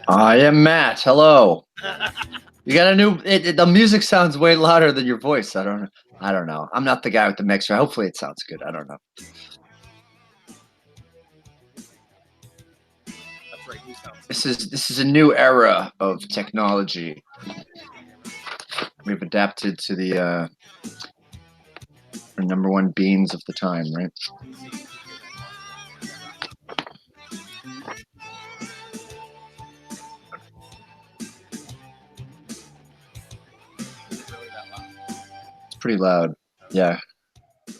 I am Matt. Hello. You got a new. The music sounds way louder than your voice. I don't know. I don't know. I'm not the guy with the mixer. Hopefully, it sounds good. I don't know. That's right. New sounds. This is a new era of technology. We've adapted to the number one beans of the time, right? Is it really that loud? It's pretty loud. Yeah. Maybe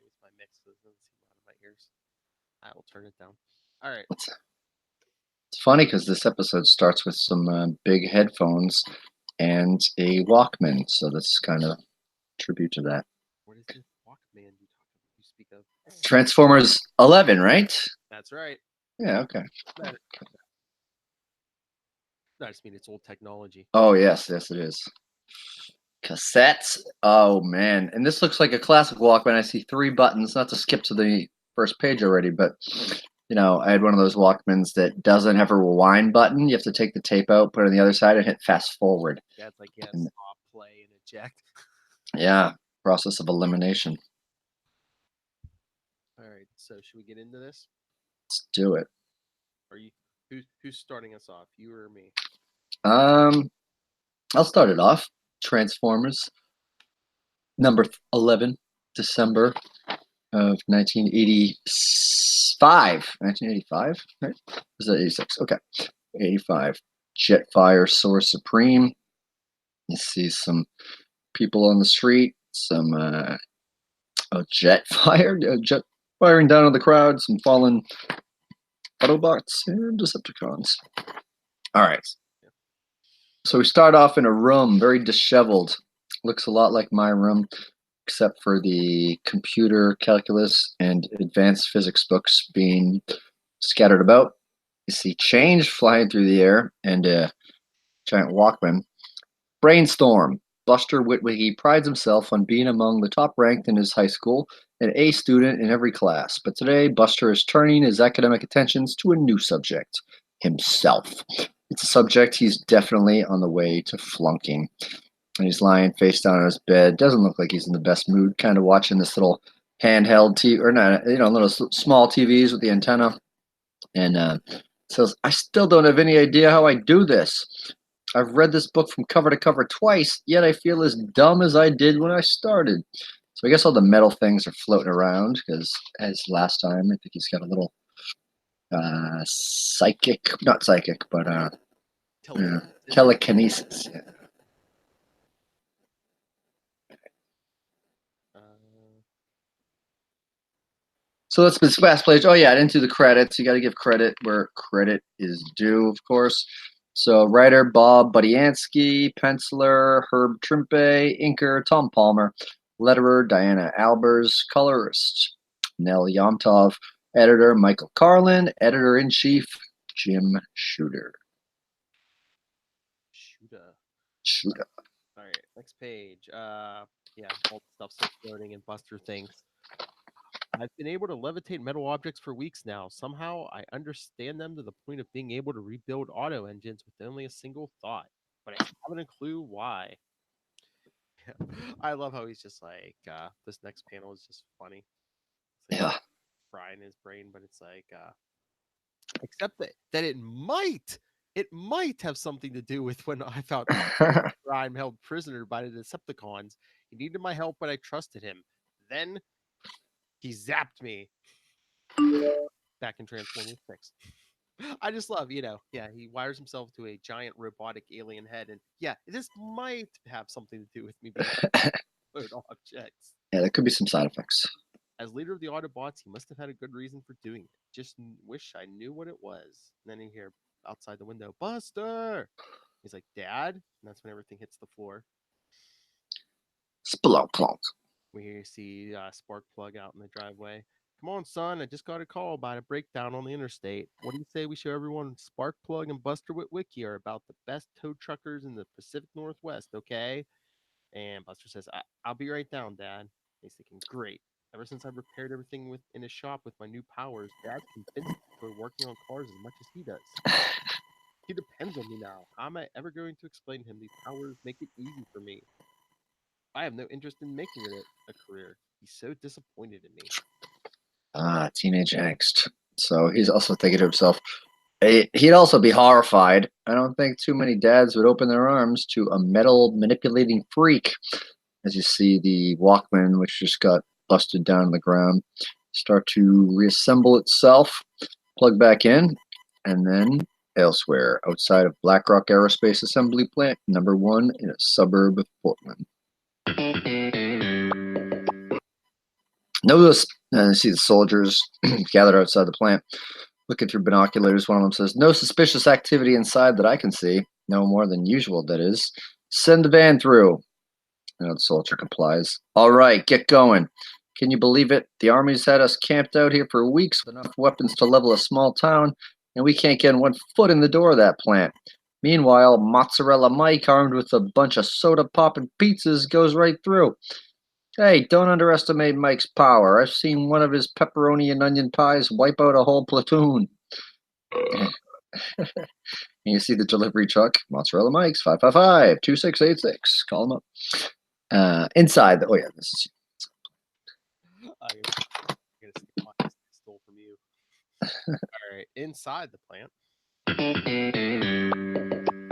it's my mix, so it doesn't seem loud in my ears. I will turn it down. All right. It's funny because this episode starts with some big headphones and a Walkman, so that's kind of tribute to that. What is this Walkman you speak of? Transformers 11, right? That's right. Yeah. Okay. I just mean it's old technology. Oh yes, yes it is. Cassettes. Oh man, and this looks like a classic Walkman. I see 3 buttons. Not to skip to the first page already, but I had one of those Walkmans that doesn't have a rewind button. You have to take the tape out, put it on the other side, and hit fast forward. Yeah, it's like And- stop, play, and eject. Yeah, process of elimination. All right. So should we get into this? Let's do it. Are you who's starting us off? You or me? I'll start it off. Transformers, number 11, December of 1985. 1985, right? Was that 86? Okay. 85. Jetfire soars supreme. You see some people on the street, some jet firing down on the crowd, some fallen Autobots and Decepticons. All right. So we start off in a room, very disheveled. Looks a lot like my room, except for the computer, calculus, and advanced physics books being scattered about. You see change flying through the air and a giant Walkman. Brainstorm. Buster Witwicky prides himself on being among the top ranked in his high school, an A student in every class. But today, Buster is turning his academic attentions to a new subject, himself. It's a subject he's definitely on the way to flunking. And he's lying face down on his bed. Doesn't look like he's in the best mood, kind of watching this little handheld TV, or not, little small TVs with the antenna. And says, I still don't have any idea how I do this. I've read this book from cover to cover twice, yet I feel as dumb as I did when I started. So I guess all the metal things are floating around, because as last time, I think he's got a little not psychic, but telekinesis. Yeah. So let's be fast page. Oh yeah, I didn't do the credits. You got to give credit where credit is due, of course. So writer Bob Budiansky, penciler Herb Trimpe, inker Tom Palmer, letterer Diana Albers, colorist Nell Yomtov, editor Michael Carlin, editor-in-chief Jim Shooter. Shooter. All right, next page. Yeah, all the stuff's still floating and Buster thinks, I've been able to levitate metal objects for weeks now. Somehow I understand them to the point of being able to rebuild auto engines with only a single thought, but I haven't a clue why. I love how he's just like, this next panel is just funny. Like yeah. frying his brain, but it's like, except that it might have something to do with when I found I'm held prisoner by the Decepticons. He needed my help, but I trusted him. Then he zapped me. Back in Transformers 6. I just love, he wires himself to a giant robotic alien head, and this might have something to do with me being objects. Yeah, there could be some side effects. As leader of the Autobots, he must have had a good reason for doing it. Just wish I knew what it was. And then you hear outside the window, Buster! He's like, Dad? And that's when everything hits the floor. Splunk. We see Sparkplug out in the driveway. Come on, son. I just got a call about a breakdown on the interstate. What do you say we show everyone Sparkplug and Buster Witwicky are about the best tow truckers in the Pacific Northwest, okay? And Buster says, I'll be right down, Dad. He's thinking, great. Ever since I've repaired everything in his shop with my new powers, Dad's convinced we're working on cars as much as he does. He depends on me now. How am I ever going to explain to him these powers make it easy for me? I have no interest in making it a career. He's so disappointed in me. Teenage angst. So he's also thinking to himself, he'd also be horrified. I don't think too many dads would open their arms to a metal manipulating freak. As you see the Walkman, which just got busted down on the ground, start to reassemble itself, plug back in, and then elsewhere, outside of BlackRock Aerospace Assembly Plant, #1 in a suburb of Portland. Notice, you see the soldiers gathered outside the plant, looking through binoculars. One of them says, "No suspicious activity inside that I can see. No more than usual, that is. Send the van through." The soldier complies. "All right, get going. Can you believe it? The Army's had us camped out here for weeks with enough weapons to level a small town, and we can't get 1 foot in the door of that plant. Meanwhile, Mozzarella Mike, armed with a bunch of soda-popping pizzas, goes right through. Hey, don't underestimate Mike's power. I've seen one of his pepperoni and onion pies wipe out a whole platoon." And you see the delivery truck, Mozzarella Mike's, 555-2686. Call him up. Inside, oh yeah, this is. I'm gonna steal mine. I stole from you. All right, inside the plant,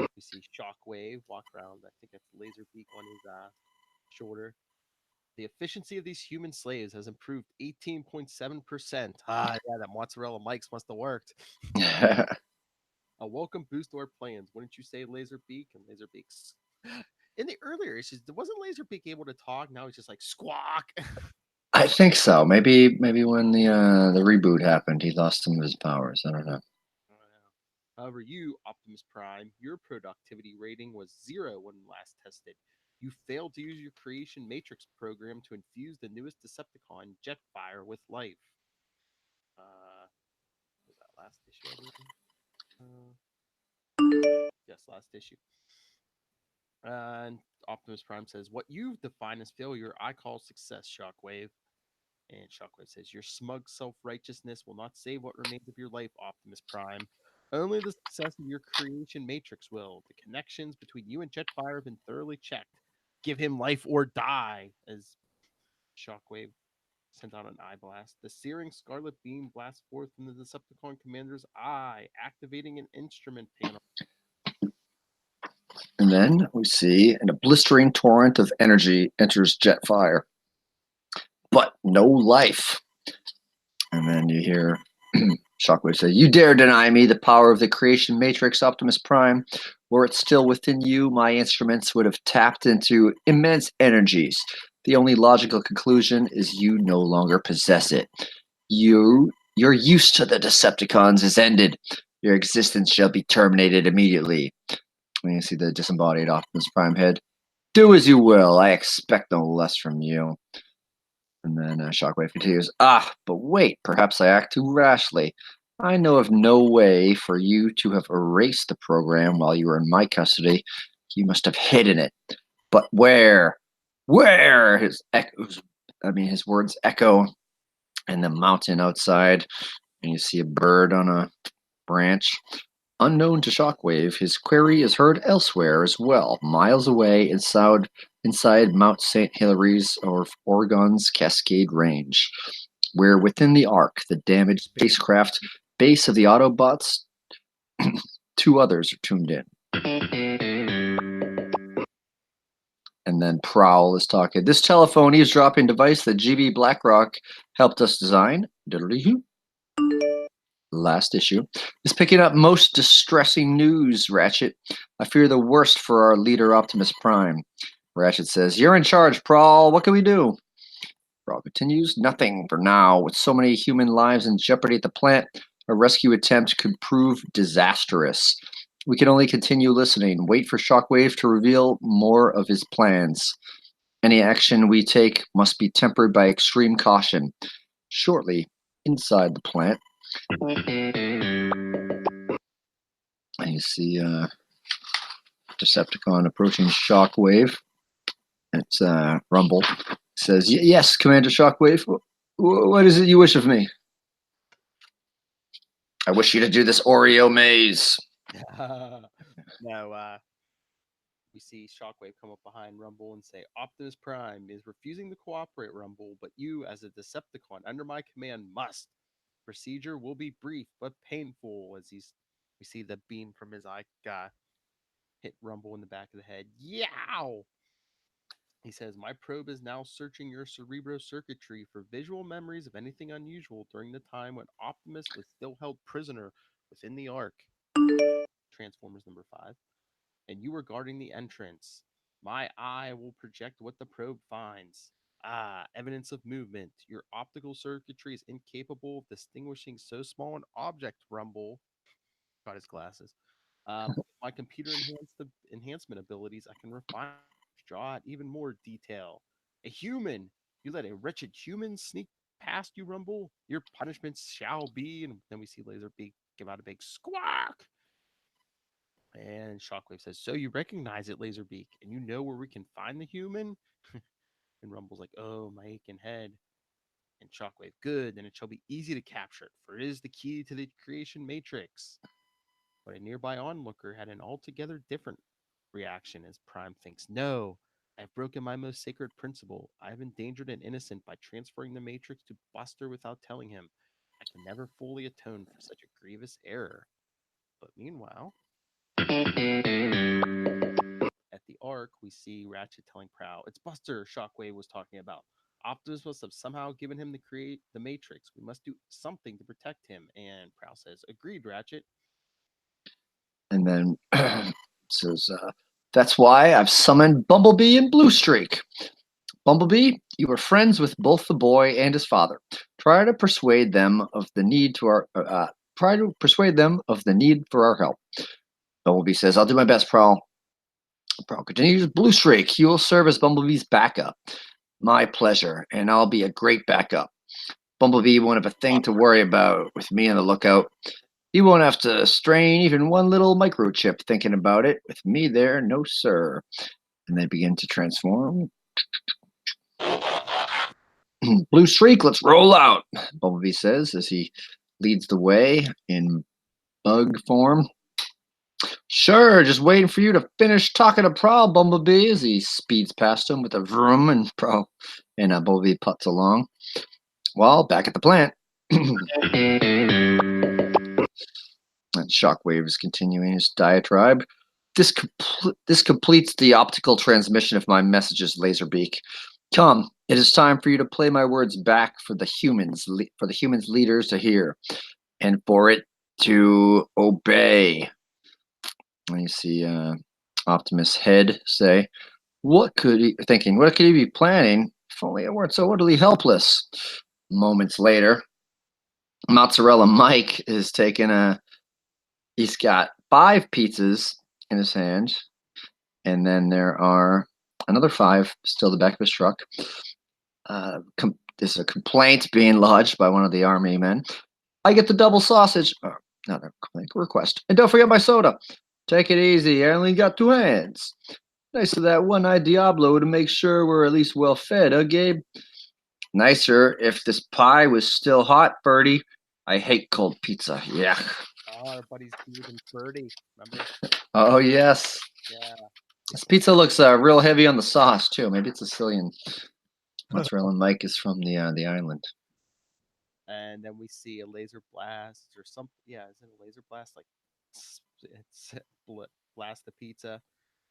you see Shockwave walk around. I think that's Laserbeak on his shoulder. The efficiency of these human slaves has improved 18.7%. Yeah, that Mozzarella Mike's must have worked. A welcome boost to our plans. Wouldn't you say, Laserbeak? And Laserbeak's in the earlier issues, wasn't Laserbeak able to talk? Now he's just like squawk. I think so. Maybe when the reboot happened, he lost some of his powers. I don't know. However, you, Optimus Prime, your productivity rating was 0 when last tested. You failed to use your creation matrix program to infuse the newest Decepticon, Jetfire, with life. Was that last issue? Yes, last issue. And Optimus Prime says, "What you define as failure, I call success, Shockwave." And Shockwave says, "Your smug self-righteousness will not save what remains of your life, Optimus Prime. Only the success of your creation matrix will. The connections between you and Jetfire have been thoroughly checked. Give him life or die," as Shockwave sent out an eye blast. The searing scarlet beam blasts forth from the Decepticon commander's eye, activating an instrument panel. And then we see, and a blistering torrent of energy enters Jetfire, but no life. And then you hear Shockwave say, "You dare deny me the power of the creation matrix, Optimus Prime. Were it still within you, my instruments would have tapped into immense energies. The only logical conclusion is you no longer possess it. Your use to the Decepticons is ended. Your existence shall be terminated immediately." And you see the disembodied Optimus Prime head. "Do as you will. I expect no less from you." And then Shockwave continues, but wait, perhaps I act too rashly. I know of no way for you to have erased the program while you were in my custody. You must have hidden it. But where? Where? His words echo in the mountain outside, and you see a bird on a branch. Unknown to Shockwave, his query is heard elsewhere as well, miles away inside Mount St. Hilary's or Oregon's Cascade Range, where within the Ark, the damaged spacecraft base of the Autobots, 2 others are tuned in. And then Prowl is talking. "This telephone eavesdropping device that GB BlackRock helped us design," last issue, "is picking up most distressing news, Ratchet. I fear the worst for our leader, Optimus Prime." Ratchet says, "You're in charge, Prowl. What can we do?" Prowl continues, "Nothing for now. With so many human lives in jeopardy at the plant, a rescue attempt could prove disastrous. We can only continue listening. Wait for Shockwave to reveal more of his plans. Any action we take must be tempered by extreme caution." Shortly, inside the plant, and you see Decepticon approaching Shockwave. It's Rumble. Says, "Yes, Commander Shockwave. What is it you wish of me?" "I wish you to do this Oreo maze." No, we see Shockwave come up behind Rumble and say, Optimus Prime is refusing to cooperate, Rumble, but you, as a Decepticon under my command, must. Procedure will be brief but painful. We see the beam from his eye hit Rumble in the back of the head. Yow! He says, My probe is now searching your cerebro circuitry for visual memories of anything unusual during the time when Optimus was still held prisoner within the Ark. Transformers number 5. And you were guarding the entrance. My eye will project what the probe finds. Ah, evidence of movement. Your optical circuitry is incapable of distinguishing so small an object, Rumble. Got his glasses. But with my computer enhancement abilities, I can refine, draw out even more detail. A human! You let a wretched human sneak past you, Rumble? Your punishments shall be. And then we see Laserbeak give out a big squawk. And Shockwave says, So you recognize it, Laserbeak, and you know where we can find the human? And Rumble's like, Oh, my aching head. And Shockwave, Good, then it shall be easy to capture it, for it is the key to the creation matrix. But a nearby onlooker had an altogether different reaction as Prime thinks, No, I've broken my most sacred principle. I have endangered an innocent by transferring the matrix to Buster without telling him. I can never fully atone for such a grievous error. But meanwhile, at the Ark, we see Ratchet telling Prowl, It's Buster Shockwave was talking about. Optimus must have somehow given him the Matrix. We must do something to protect him. And Prowl says, Agreed, Ratchet. And then says, That's why I've summoned Bumblebee and Blue Streak. Bumblebee, you are friends with both the boy and his father. Try to persuade them of the need for our help. Bumblebee says, I'll do my best, Prowl. Prowl continues, Blue Streak, you will serve as Bumblebee's backup. My pleasure, and I'll be a great backup. Bumblebee won't have a thing to worry about with me on the lookout. He won't have to strain even one little microchip thinking about it. With me there, no sir. And they begin to transform. Blue Streak, let's roll out, Bumblebee says as he leads the way in bug form. Sure, just waiting for you to finish talking to Prowl, Bumblebee, as he speeds past him with a vroom, and Bumblebee puts along. Well, back at the plant. And Shockwave is continuing his diatribe. This completes the optical transmission of my messages, Laserbeak. Come, it is time for you to play my words back for the humans leaders to hear, and for it to obey. And you see Optimus Head say, what could he be planning if only it weren't so utterly helpless? Moments later, Mozzarella Mike is he's got 5 pizzas in his hand, and then there are another 5 still in the back of his truck. There's a complaint being lodged by one of the army men. I get the double sausage. Oh, not a complaint, request. And don't forget my soda. Take it easy. I only got 2 hands. Nice of that one-eyed Diablo to make sure we're at least well fed, huh, Gabe? Nicer if this pie was still hot, Birdie. I hate cold pizza. Yeah. Oh, our buddy's Gabe and Birdie. Remember? Oh, yes. Yeah. This pizza looks real heavy on the sauce, too. Maybe it's Sicilian. Mozzarella Mike is from the island. And then we see a laser blast or something. Yeah, is it a laser blast? Like, it's blast the pizza.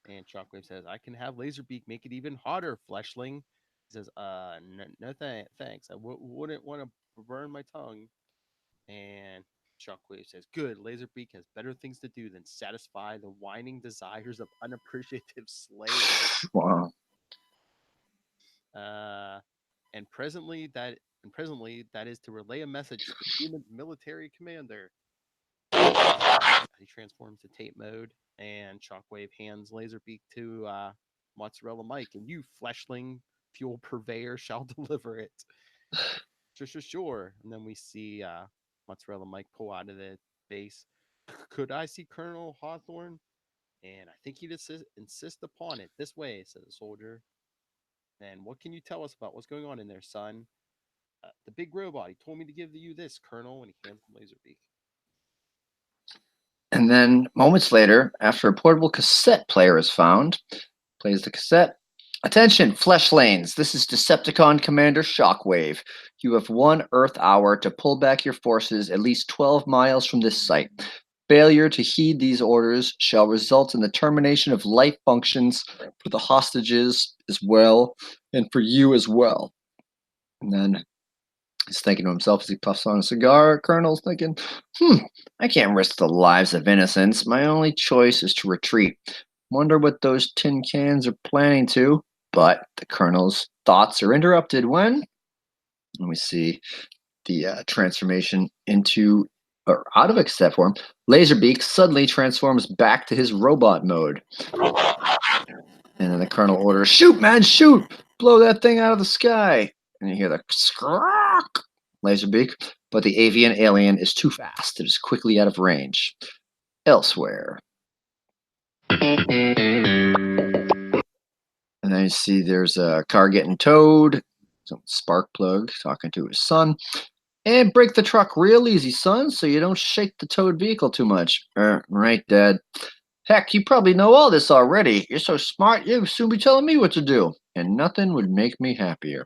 And Shockwave says, I can have Laserbeak make it even hotter, Fleshling. He says, no thanks. I wouldn't want to burn my tongue. And Shockwave says, Good, Laserbeak has better things to do than satisfy the whining desires of unappreciative slaves. Wow. And presently that is to relay a message to the human military commander. He transforms to tape mode, and Shockwave hands Laserbeak to Mozzarella Mike, and you, fleshling fuel purveyor, shall deliver it. Sure. And then we see Mozzarella Mike pull out of the base. Could I see Colonel Hawthorne? And I think he'd insist upon it. This way, says the soldier. And what can you tell us about what's going on in there, son? The big robot. He told me to give you this, Colonel, and he hands him Laserbeak. And then moments later, after a portable cassette player is found, plays the cassette. Attention, flesh lanes. This is Decepticon Commander Shockwave. You have 1 Earth hour to pull back your forces at least 12 miles from this site. Failure to heed these orders shall result in the termination of life functions for the hostages as well, and for you as well. And then he's thinking to himself as he puffs on a cigar. Colonel's thinking, I can't risk the lives of innocents. My only choice is to retreat. Wonder what those tin cans are planning to. But the Colonel's thoughts are interrupted when we see the transformation into or out of a cassette form. Laserbeak suddenly transforms back to his robot mode. And then the Colonel orders, shoot, man, shoot! Blow that thing out of the sky! And you hear the skrrk, Laserbeak. But the avian alien is too fast. It is quickly out of range. Elsewhere. And then you see there's a car getting towed. Some Sparkplug talking to his son. And brake the truck real easy, son, so you don't shake the towed vehicle too much. Right, Dad. Heck, you probably know all this already. You're so smart, you'll soon be telling me what to do. And nothing would make me happier.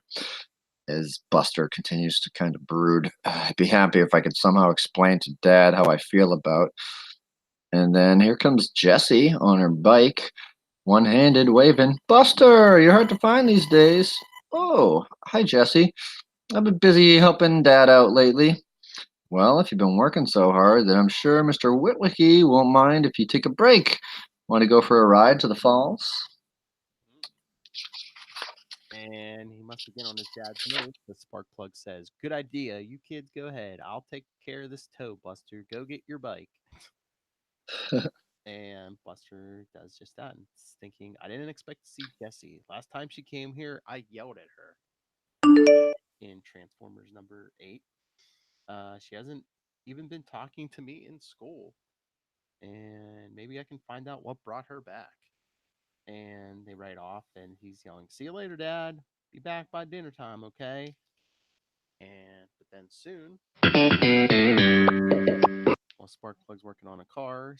As Buster continues to kind of brood, I'd be happy if I could somehow explain to Dad how I feel about. And then here comes Jessie on her bike, one-handed waving. Buster, you're hard to find these days. Oh, hi, Jessie. I've been busy helping Dad out lately. Well, if you've been working so hard, then I'm sure Mr. Witwicky won't mind if you take a break. Want to go for a ride to the falls? And he must begin on his dad's note. The spark plug says, "Good idea. You kids go ahead. I'll take care of this tow, Buster. Go get your bike." And Buster does just that. And it's thinking, I didn't expect to see Jessie. Last time she came here, I yelled at her. In Transformers number 8, she hasn't even been talking to me in school. And maybe I can find out what brought her back. And they write off, and he's yelling, "See you later, Dad. Be back by dinner time, okay?" And but then soon, while Sparkplug's working on a car,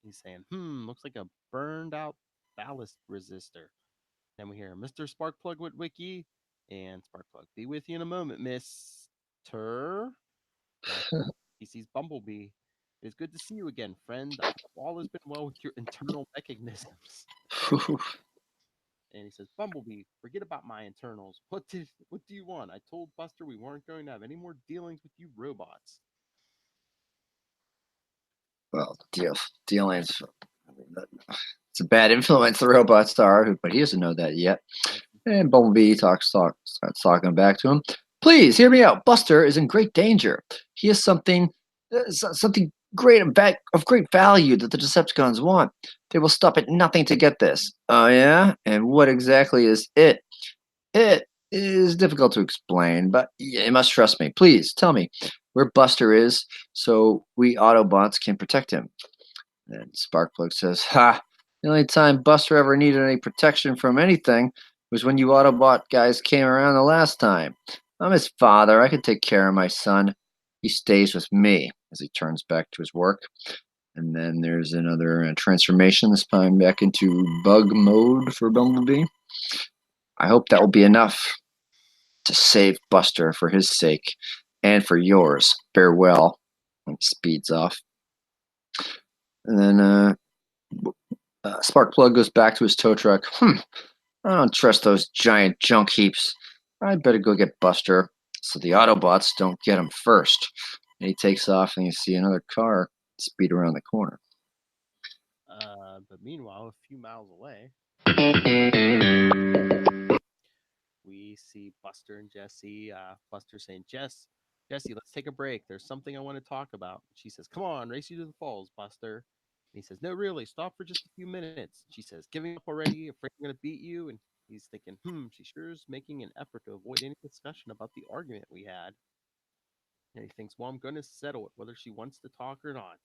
he's saying, looks like a burned out ballast resistor." Then we hear Mr. Sparkplug with Wiki, and Sparkplug, "Be with you in a moment, Mister." He sees Bumblebee. "It's good to see you again, friend. I hope all has been well with your internal mechanisms." And he says, "Bumblebee, forget about my internals. What do you want? I told Buster we weren't going to have any more dealings with you robots." Well, dealings. It's a bad influence the robots are, but he doesn't know that yet. And Bumblebee starts talking back to him. Please hear me out. Buster is in great danger. He has something great of great value that the Decepticons want. They will stop at nothing to get this. Oh yeah? And what exactly is it? It is difficult to explain, but you must trust me. Please tell me where Buster is so we Autobots can protect him. And Sparkplug says, "Ha! The only time Buster ever needed any protection from anything was when you Autobot guys came around the last time. I'm his father. I can take care of my son. He stays with me," as he turns back to his work. And then there's another transformation, this time back into bug mode for Bumblebee. I hope that will be enough to save Buster for his sake and for yours. Farewell. And he speeds off. And then Sparkplug goes back to his tow truck. I don't trust those giant junk heaps. I'd better go get Buster so the Autobots don't get him first. And he takes off, and you see another car speed around the corner. But meanwhile, a few miles away, we see Buster and Jessie. Buster saying, Jessie, let's take a break. There's something I want to talk about." She says, "Come on, race you to the falls, Buster." And he says, "No, really, stop for just a few minutes." She says, "Giving up already? Afraid I'm going to beat you?" And he's thinking, she sure is making an effort to avoid any discussion about the argument we had. And he thinks, well, I'm going to settle it, whether she wants to talk or not.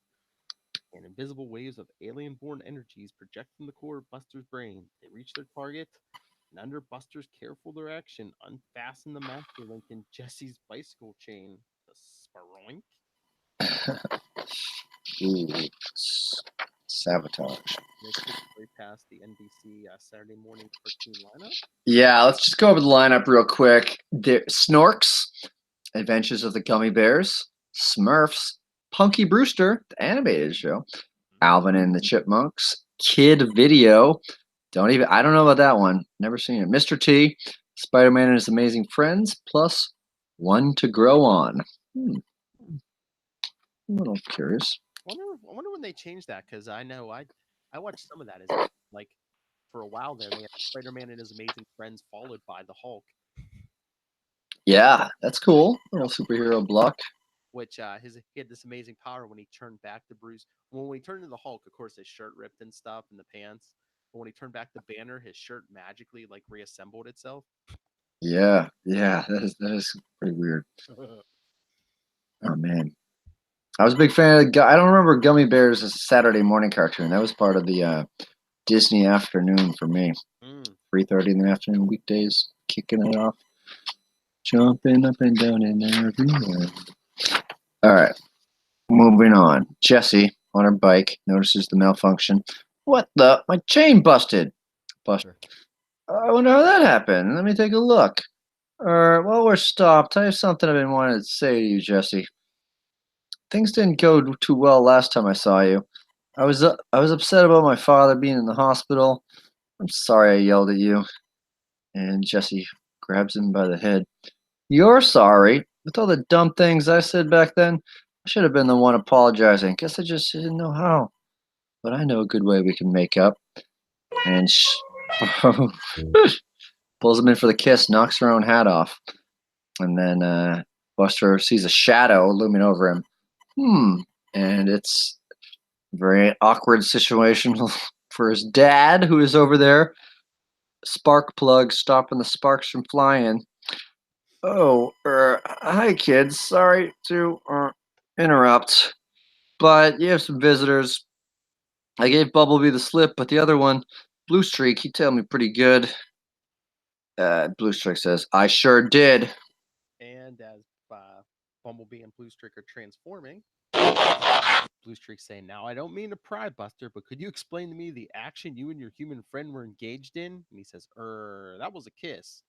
And invisible waves of alien-born energies project from the core of Buster's brain. They reach their target, and under Buster's careful direction, unfasten the master link in Jesse's bicycle chain. The sparroink. Ooh, Sabotage. They quickly way past the NBC Saturday morning cartoon lineup. Yeah, let's just go over the lineup real quick. There, Snorks, Adventures of the Gummy Bears, Smurfs, Punky Brewster, the animated show, Alvin and the Chipmunks, Kid Video. I don't know about that one. Never seen it. Mr. T, Spider-Man and His Amazing Friends, plus One to Grow On. I'm a little curious. I wonder when they changed that, because I know I watched some of that as like for a while there. They had Spider-Man and His Amazing Friends followed by the Hulk. Yeah, that's cool. Little superhero block. Which he had this amazing power when he turned back the Bruce. When he turned into the Hulk, of course, his shirt ripped and stuff and the pants. But when he turned back the Banner, his shirt magically like reassembled itself. Yeah, that is pretty weird. Oh man, I was a big fan of. I don't remember Gummy Bears as a Saturday morning cartoon. That was part of the Disney afternoon for me. 3:30 in the afternoon, weekdays, kicking it off, jumping up and down and everywhere. All right, moving on. Jessie on her bike notices the malfunction. What the? My chain busted. Buster. I wonder how that happened. Let me take a look. While we're stopped, I have something I've been wanting to say to you, Jessie. Things didn't go too well last time I saw you. I was upset about my father being in the hospital. I'm sorry I yelled at you. And Jessie grabs him by the head. You're sorry? With all the dumb things I said back then? I should have been the one apologizing. Guess I just didn't know how. But I know a good way we can make up. And pulls him in for the kiss, knocks her own hat off. And then Buster sees a shadow looming over him. And it's a very awkward situation for his dad, who is over there. Spark plug stopping the sparks from flying. Oh, hi kids. Sorry to interrupt, but you have some visitors. I gave Bumblebee the slip, but the other one, Blue Streak, he told me pretty good. Blue Streak says, I sure did. And as Bumblebee and Blue Streak are transforming, Blue Streak saying, now I don't mean to pry, Buster, but could you explain to me the action you and your human friend were engaged in? And he says, that was a kiss.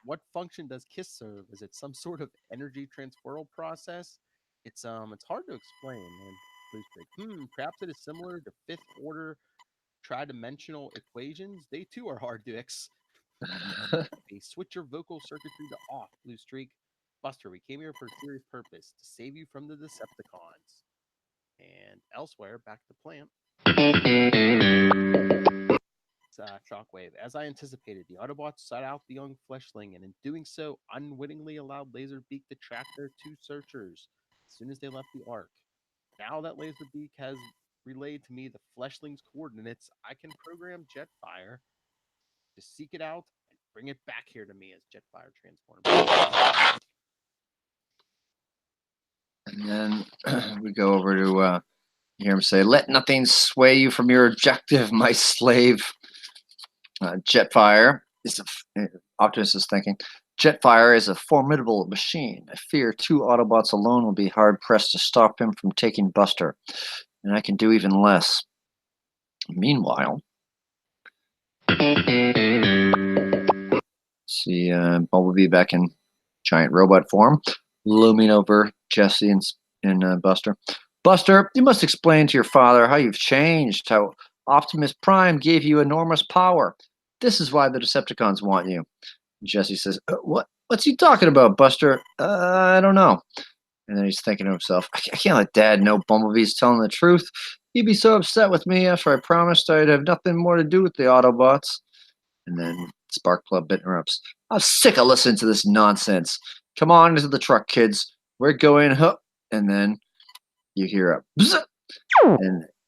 What function does kiss serve? Is it some sort of energy transferal process? It's hard to explain. And Blue Streak, perhaps it is similar to fifth order tridimensional equations. They too are hard to switch your vocal circuitry to off, Blue Streak. Buster, we came here for a serious purpose, to save you from the Decepticons. And elsewhere, back to plant. Shockwave. As I anticipated, the Autobots sought out the young fleshling, and in doing so, unwittingly allowed Laserbeak to track their two searchers as soon as they left the Ark. Now that Laserbeak has relayed to me the fleshling's coordinates, I can program Jetfire to seek it out and bring it back here to me as Jetfire transforms. And then we go over to hear him say, let nothing sway you from your objective, my slave. Jetfire is Optimus is thinking, Jetfire is a formidable machine. I fear 2 Autobots alone will be hard-pressed to stop him from taking Buster. And I can do even less. Meanwhile, see Bumblebee back in giant robot form, looming over Jessie and Buster. Buster, you must explain to your father how you've changed, how Optimus Prime gave you enormous power. This is why the Decepticons want you. Jessie says, what's he talking about, Buster? I don't know. And then he's thinking to himself, I can't let Dad know Bumblebee's telling the truth. He'd be so upset with me after I promised I'd have nothing more to do with the Autobots. And then Sparkplug interrupts. I'm sick of listening to this nonsense. Come on into the truck, kids. We're going, and then you hear a bzz,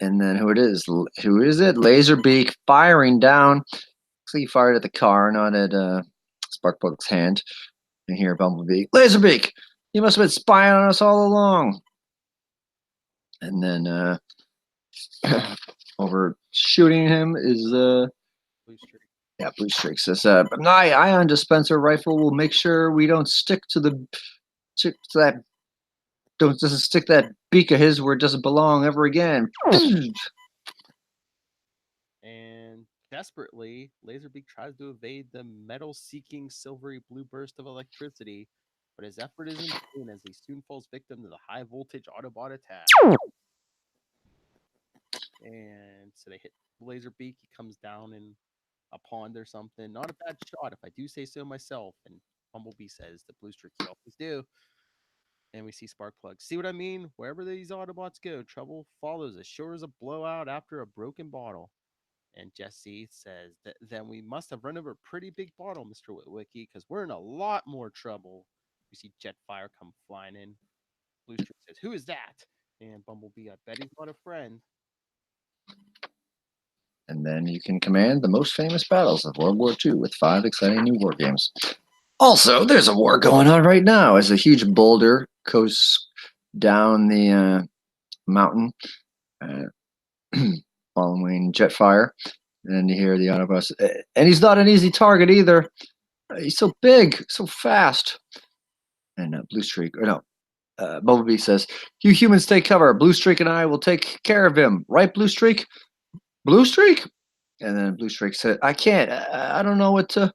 and then who it is? Who is it? Laserbeak firing down. Looks like he fired at the car, not at Sparkplug's hand. And hear Bumblebee. Laserbeak, you must have been spying on us all along. And then over shooting him is Blue Streak. Yeah, Blue Streak says, my ion dispenser rifle will make sure we don't stick to that doesn't stick that beak of his where it doesn't belong ever again. Desperately, Laserbeak tries to evade the metal-seeking silvery blue burst of electricity, but his effort is in vain as he soon falls victim to the high-voltage Autobot attack. And so they hit Laserbeak. He comes down in a pond or something. Not a bad shot, if I do say so myself. And Bumblebee says the blue streak you always do. And we see Sparkplug. See what I mean? Wherever these Autobots go, trouble follows as sure as a blowout after a broken bottle. And Jesse says that then we must have run over a pretty big bottle, Mr. Witwicky, because we're in a lot more trouble. We see Jetfire come flying in. Blue Streak says, "Who is that?" And Bumblebee, "I bet he's not a friend." And then you can command the most famous battles of World War II with 5 exciting new war games. Also, there's a war going on right now as a huge boulder goes down the mountain, following Jetfire. And you hear the Autobots, and he's not an easy target either. He's so big, so fast. And Blue Streak, or no, Bumblebee says, "You humans take cover. Blue Streak and I will take care of him. Right, Blue Streak? Blue Streak?" And then Blue Streak said, "I can't. I don't know what to."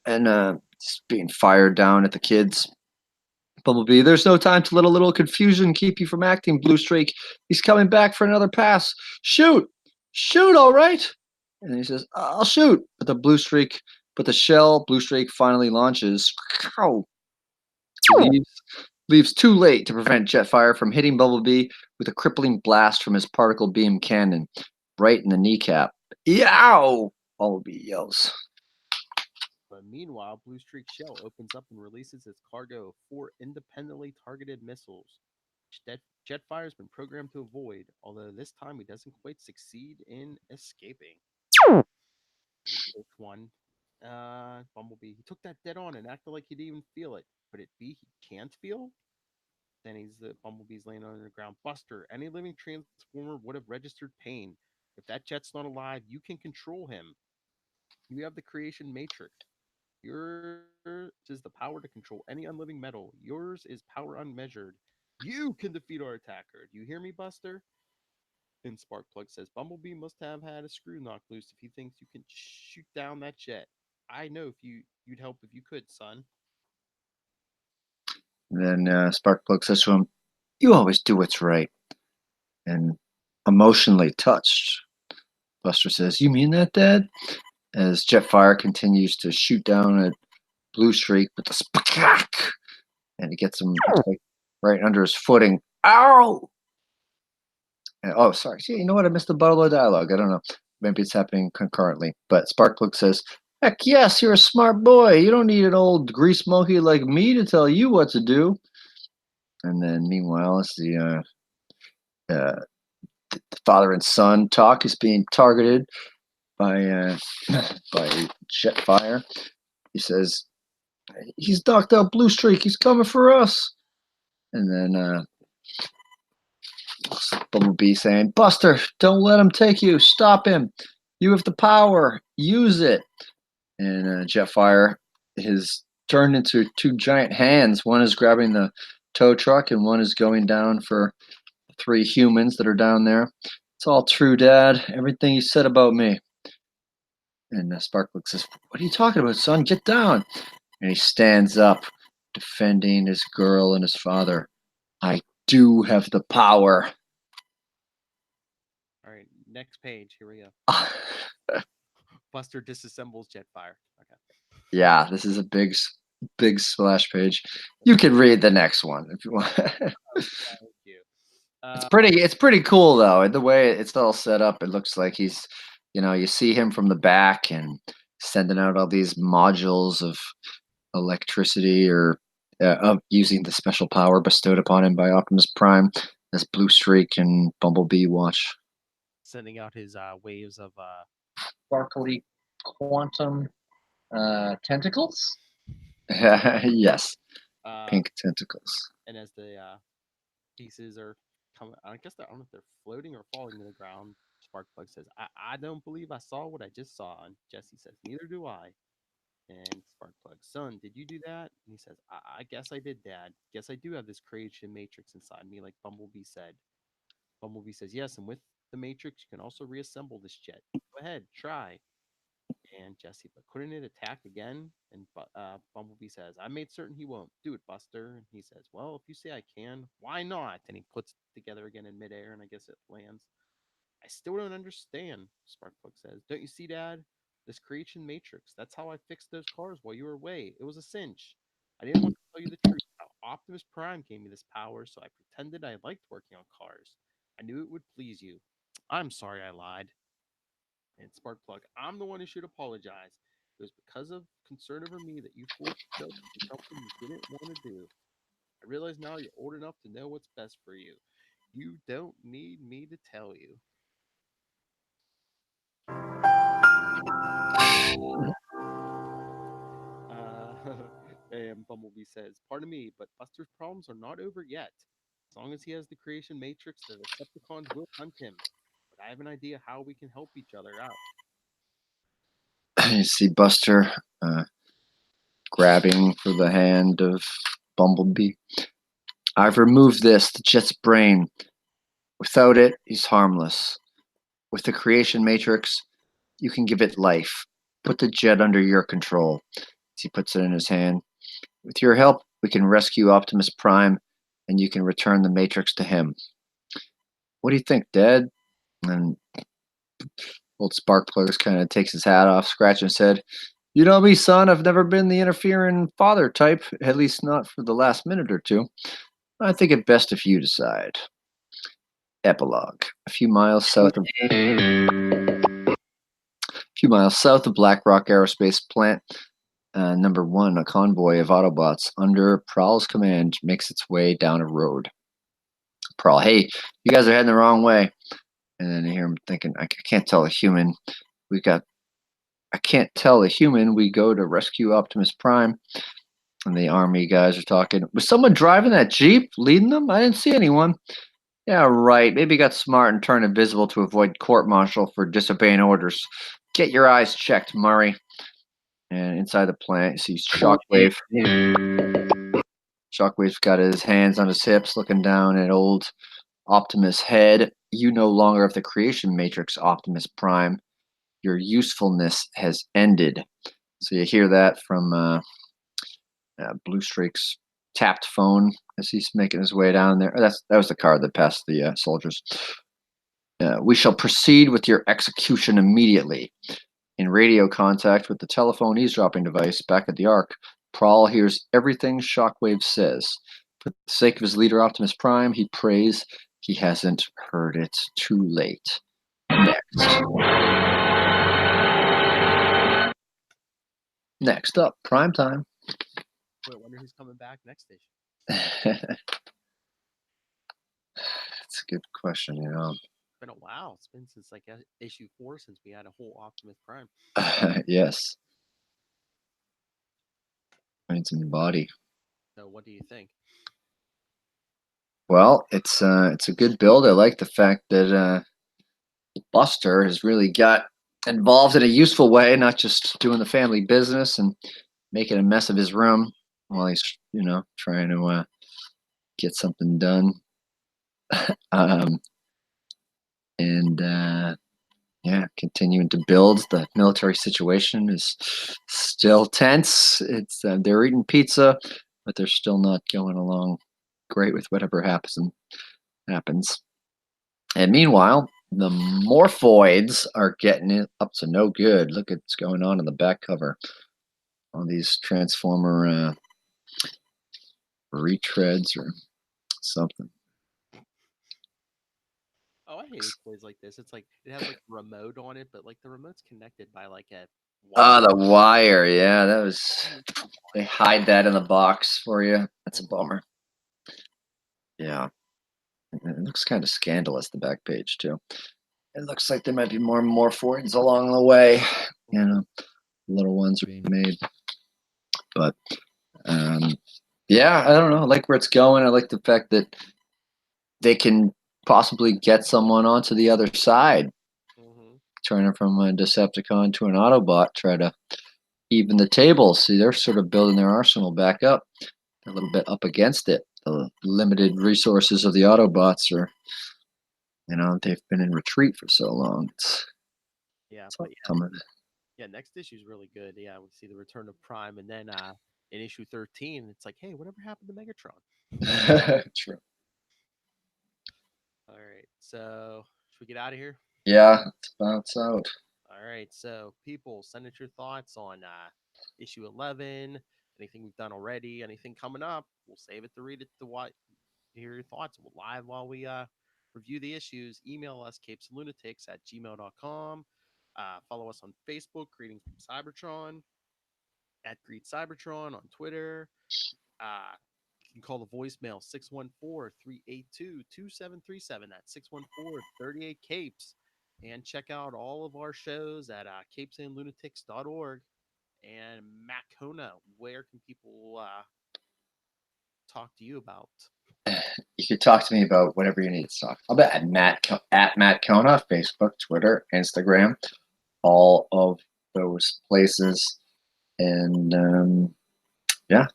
And it's being fired down at the kids. Bumblebee, "There's no time to let a little confusion keep you from acting, Blue Streak. He's coming back for another pass. Shoot! Shoot, all right." And he says, "I'll shoot." But the shell Blue Streak finally launches leaves too late to prevent Jetfire from hitting Bumblebee with a crippling blast from his particle beam cannon right in the kneecap. Yow! Bumblebee yells. But meanwhile, Blue Streak shell opens up and releases its cargo of 4 independently targeted missiles, which Jetfire has been programmed to avoid, although this time he doesn't quite succeed in escaping. He takes one. Bumblebee, he took that dead on and acted like he didn't even feel it. But it be he can't feel? Then Bumblebee's laying on the ground. "Buster, any living transformer would have registered pain. If that jet's not alive, you can control him. You have the creation matrix. Yours is the power to control any unliving metal. Yours is power unmeasured. You can defeat our attacker. Do you hear me, Buster?" And Sparkplug says, "Bumblebee must have had a screw knocked loose if he thinks you can shoot down that jet. I know if you'd help if you could, son." And then Sparkplug says to him, "You always do what's right." And emotionally touched, Buster says, "You mean that, Dad?" As Jetfire continues to shoot down at Blue Streak with the spack, and it gets him like, right under his footing. Ow! And, oh, sorry. See, you know what? I missed the bottle of dialogue. I don't know. Maybe it's happening concurrently. But Sparkplug says, "Heck yes, you're a smart boy. You don't need an old grease monkey like me to tell you what to do." And then, meanwhile, as uh, the father and son talk is being targeted by by Jetfire. He says, "He's knocked out Blue Streak. He's coming for us." And then Bumblebee saying, "Buster, don't let him take you. Stop him. You have the power. Use it." And Jetfire is turned into 2 giant hands. One is grabbing the tow truck, and one is going down for 3 humans that are down there. "It's all true, Dad. Everything you said about me." And Sparkplug says, "What are you talking about, son? Get down." And he stands up, defending his girl and his father. "I do have the power." All right, next page. Here we go. Buster disassembles Jetfire. Okay. Yeah, this is a big splash page. You can read the next one if you want. Thank you. It's pretty cool though. The way it's all set up, it looks like he's, you see him from the back and sending out all these modules of electricity or of using the special power bestowed upon him by Optimus Prime as Blue Streak and Bumblebee watch. Sending out his waves of Sparkly quantum tentacles? Yes, pink tentacles. and as the pieces are coming, I guess I don't know if they're floating or falling to the ground. Sparkplug says, I don't believe I saw what I just saw." And Jesse says, "Neither do I." And Sparkplug, "Son, did you do that?" And he says, I guess I did, Dad. Guess I do have this creation matrix inside me, like Bumblebee said." Bumblebee says, "Yes, and with the Matrix, you can also reassemble this jet. Go ahead, try. And Jesse, but couldn't it attack again? And Bumblebee says, I made certain he won't. Do it, Buster. And he says, well, if you say I can, why not? And he puts it together again in midair, and I guess it lands. I still don't understand, Sparkplug says. Don't you see, Dad? This creation matrix. That's how I fixed those cars while you were away. It was a cinch. I didn't want to tell you the truth. How Optimus Prime gave me this power, so I pretended I liked working on cars. I knew it would please you. I'm sorry I lied. And Sparkplug, I'm the one who should apologize. It was because of concern over me that you forced yourself to do something you didn't want to do. I realize now you're old enough to know what's best for you. You don't need me to tell you. And Bumblebee says, pardon me, but Buster's problems are not over yet. As long as he has the creation matrix, the Decepticons will hunt him. But I have an idea how we can help each other out. You see Buster grabbing for the hand of Bumblebee. I've removed the jet's brain. Without it, he's harmless. With the creation matrix, you can give it life. Put the jet under your control. He puts it in his hand. With your help, we can rescue Optimus Prime, and you can return the matrix to him. What do you think, Dad? And old Sparkplug kind of takes his hat off, scratching his head. You know me, son, I've never been the interfering father type, at least not for the last minute or two. I think it best if you decide. Epilogue. A few miles south of Black Rock Aerospace Plant, number 1, a convoy of Autobots under Prowl's command makes its way down a road. Prowl, hey, you guys are heading the wrong way. And then you hear him thinking, I can't tell a human. I can't tell a human we go to rescue Optimus Prime. And the army guys are talking. Was someone driving that Jeep, leading them? I didn't see anyone. Yeah, right. Maybe got smart and turned invisible to avoid court-martial for disobeying orders. Get your eyes checked, Murray. And inside the plant, you see Shockwave. Shockwave's got his hands on his hips, looking down at old Optimus' head. You no longer have the creation matrix, Optimus Prime. Your usefulness has ended. So you hear that from Blue Streak's tapped phone as he's making his way down there. That was the car that passed the soldiers. We shall proceed with your execution immediately. In radio contact with the telephone eavesdropping device back at the Ark, Prowl hears everything Shockwave says. For the sake of his leader, Optimus Prime, he prays he hasn't heard it too late. Next up, Prime Time. Wait, I wonder who's coming back next station. That's a good question, you know. It's been a while. It's been since like issue 4 since we had a whole Optimus Prime. Yes. It's in the body. So what do you think? Well, it's a good build. I like the fact that Buster has really got involved in a useful way, not just doing the family business and making a mess of his room while he's, trying to get something done. Continuing to build. The military situation is still tense. It's they're eating pizza, but they're still not going along great with whatever happens. And meanwhile, the Morphoids are getting it up to no good. Look at what's going on in the back cover. All these Transformer retreads or something. Oh, I hate toys like this. It's like it has like a remote on it, but like the remote's connected by like a wire. Oh, the wire. Yeah, that was. They hide that in the box for you. That's a bummer. Yeah. It looks kind of scandalous, the back page, too. It looks like there might be more Morphoids along the way. Little ones are being made. But, yeah, I don't know. I like where it's going. I like the fact that they can possibly get someone onto the other side. Turning from a Decepticon to an Autobot, try to even the tables. See, they're sort of building their arsenal back up. A little bit up against it. The limited resources of the Autobots are they've been in retreat for so long. Yeah, It's but all coming. yeah, next issue is really good. Yeah, we see the return of Prime, and then in issue 13, it's like, hey, whatever happened to Megatron? True. All right, so should we get out of here? Yeah, let's bounce out. All right, so people, send us your thoughts on issue 11, anything we've done already, anything coming up. We'll save it to read it to hear your thoughts live while we review the issues. Email us capesandlunatics@gmail.com. Follow us on Facebook, Greetings from Cybertron, @Greet Cybertron on Twitter. You can call the voicemail 614-382-2737. That's 614-38-CAPES. And check out all of our shows at capesandlunatics.org. And Matt Kona, where can people talk to you about? You could talk to me about whatever you need to talk about at Matt Kona, Facebook, Twitter, Instagram, all of those places. And yeah,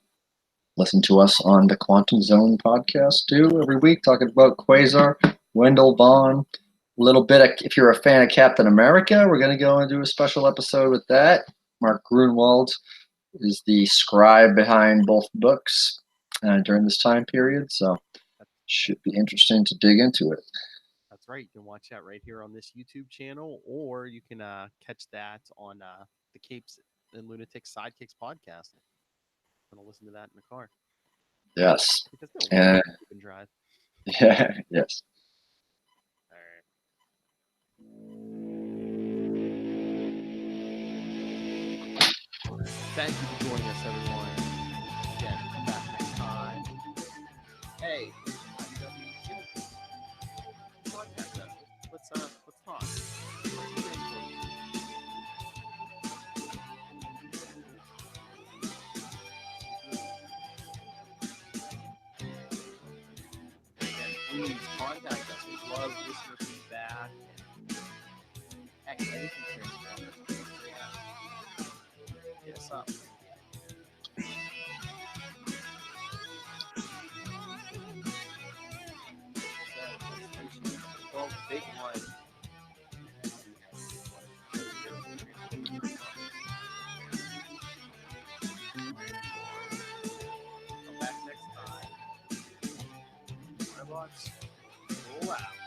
listen to us on the Quantum Zone podcast too every week, talking about Quasar, Wendell Vaughn, a little bit of, if you're a fan of Captain America, we're going to go and do a special episode with that. Mark Grunwald is the scribe behind both books during this time period, so should be interesting to dig into it. That's right. You can watch that right here on this YouTube channel, or you can catch that on the Capes and Lunatics Sidekicks podcast. I'm going to listen to that in the car. Yes. Because you can drive. Yeah, yes. All right. Thank you for joining us, everyone. Again, come back next time. Hey, contact us. Let's talk. Again, please contact us. We love listener feedback. Heck, anything Transformers. Hit us up. Well, big one. Come back next time. Robots, roll out.